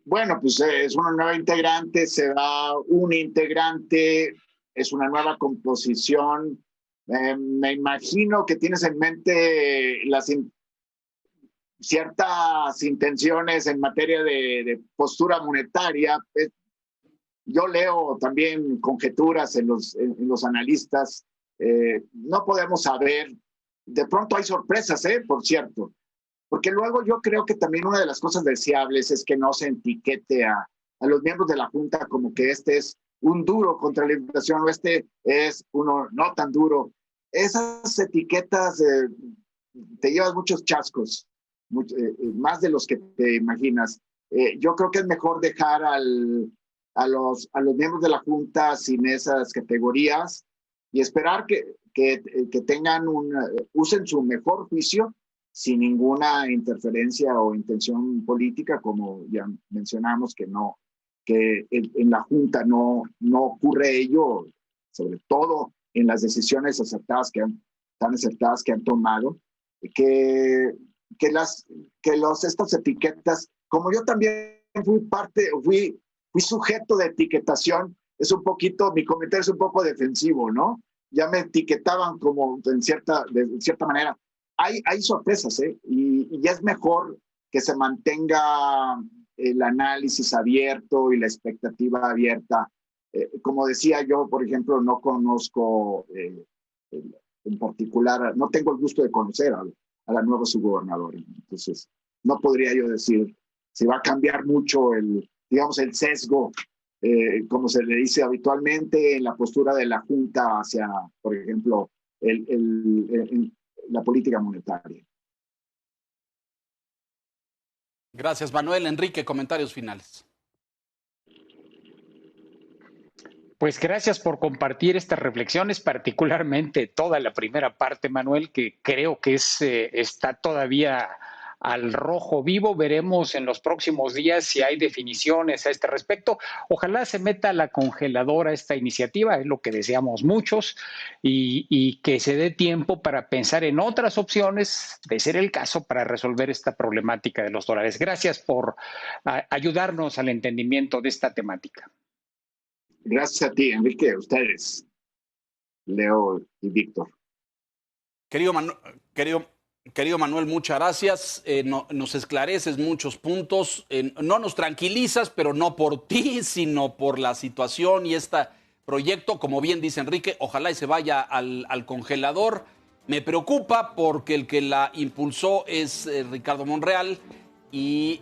Bueno, pues es una nueva integrante, se da un integrante, es una nueva composición. Me imagino que tienes en mente ciertas intenciones en materia de postura monetaria. Yo leo también conjeturas en los analistas. No podemos saber. De pronto hay sorpresas, por cierto. Porque luego yo creo que también una de las cosas deseables es que no se etiquete a los miembros de la Junta como que este es un duro contra la inflación, o este es uno no tan duro. Esas etiquetas te llevas muchos chascos, más de los que te imaginas. Yo creo que es mejor dejar a los miembros de la Junta sin esas categorías y esperar que tengan usen su mejor juicio sin ninguna interferencia o intención política, como ya mencionamos que en la Junta no ocurre ello, sobre todo en las decisiones tan acertadas que han tomado, estas etiquetas, como yo también fui sujeto de etiquetación, mi comentario es un poco defensivo, ¿no? Ya me etiquetaban como de cierta manera. Hay sorpresas, y ya es mejor que se mantenga el análisis abierto y la expectativa abierta. Como decía yo, por ejemplo, no conozco en particular, no tengo el gusto de conocer a la nueva subgobernadora. Entonces, no podría yo decir si va a cambiar mucho el sesgo, como se le dice habitualmente, en la postura de la Junta hacia, por ejemplo, la política monetaria. Gracias, Manuel. Enrique, comentarios finales. Pues gracias por compartir estas reflexiones, particularmente toda la primera parte, Manuel, que creo que está todavía al rojo vivo. Veremos en los próximos días si hay definiciones a este respecto. Ojalá se meta a la congeladora esta iniciativa, es lo que deseamos muchos, y que se dé tiempo para pensar en otras opciones, de ser el caso, para resolver esta problemática de los dólares. Gracias por ayudarnos al entendimiento de esta temática. Gracias a ti, Enrique, a ustedes, Leo y Víctor. Querido Manuel, muchas gracias. Nos esclareces muchos puntos. No nos tranquilizas, pero no por ti, sino por la situación y este proyecto. Como bien dice Enrique, ojalá y se vaya al congelador. Me preocupa porque el que la impulsó es Ricardo Monreal y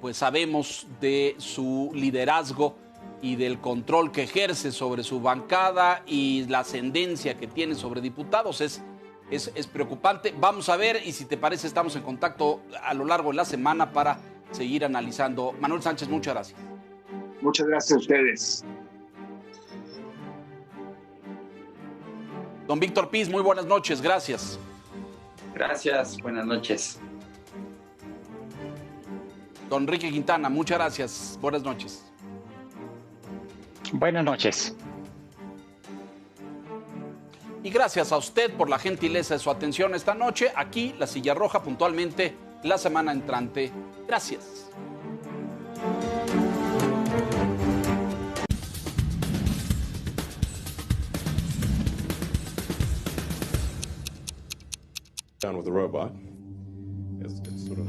pues sabemos de su liderazgo y del control que ejerce sobre su bancada y la ascendencia que tiene sobre diputados. Es preocupante. Vamos a ver, y si te parece, estamos en contacto a lo largo de la semana para seguir analizando. Manuel Sánchez, muchas gracias. Muchas gracias a ustedes. Don Víctor Piz, muy buenas noches, gracias. Gracias, buenas noches. Don Enrique Quintana, muchas gracias, buenas noches. Buenas noches. Y gracias a usted por la gentileza de su atención esta noche. Aquí, La Silla Roja, puntualmente la semana entrante. Gracias. Down with the robot. It's sort of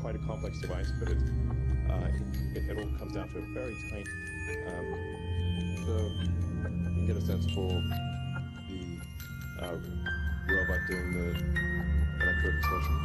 quite a complex device, but it all comes down to a very tight. You can get a sense for the robot doing the electrode extension.